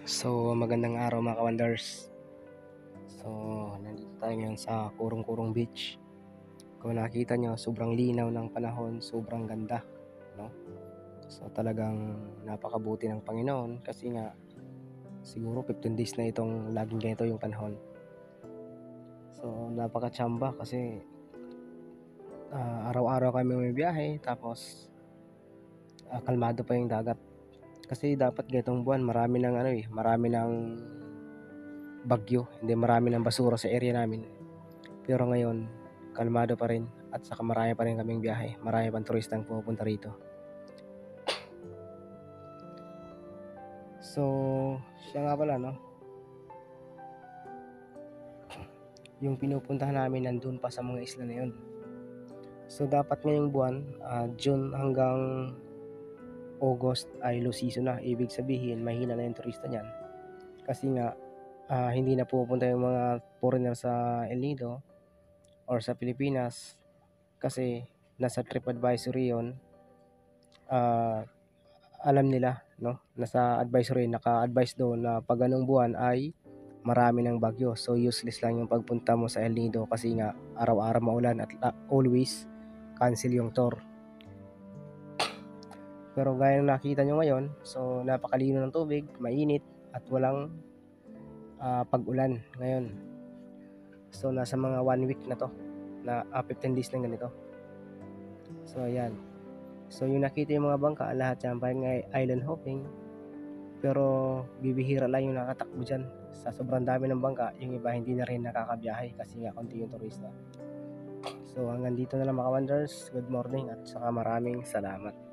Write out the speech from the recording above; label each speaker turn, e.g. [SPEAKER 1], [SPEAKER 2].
[SPEAKER 1] So, magandang araw mga ka-wonders. So, nandito tayo ngayon sa Kurong-Kurong Beach. Kung nakita nyo, sobrang linaw ng panahon, sobrang ganda, no? So, talagang napakabuti ng Panginoon kasi nga siguro 15 days na itong laging ganito yung panahon. So, napaka-tsamba kasi araw-araw kami may biyahe, tapos kalmado pa yung dagat. Kasi dapat ganitong buwan, marami ng bagyo, hindi marami ng basura sa area namin. Pero ngayon, kalmado pa rin at saka marami pa rin kaming biyahe. Marami pang turistang pumupunta rito. So, siya nga pala, no? Yung pinupuntahan namin nandun pa sa mga isla na yun. So, dapat ngayong buwan, June hanggang August ay low season na. Ibig sabihin, mahina na yung turista niyan. Kasi nga, hindi na pupunta yung mga foreigner sa El Nido or sa Pilipinas kasi nasa TripAdvisory yun. Alam nila, no? Nasa advisory, naka-advise doon na pag ganung buwan ay marami ng bagyo. So useless lang yung pagpunta mo sa El Nido kasi nga araw-araw maulan at always cancel yung tour. Pero gaya ng nakita nyo ngayon, so napakalino ng tubig, mainit at walang pag-ulan ngayon. So nasa mga 1 week na to, na 15 days na ganito. So ayan. So yung nakita yung mga bangka, lahat yan parang island hopping. Pero bibihira lang yung nakatakbo dyan. Sa sobrang dami ng bangka, yung iba hindi na rin nakakabiyahe kasi nga konti yung turista. So hanggang dito na lang mga wonders. Good morning at saka maraming salamat.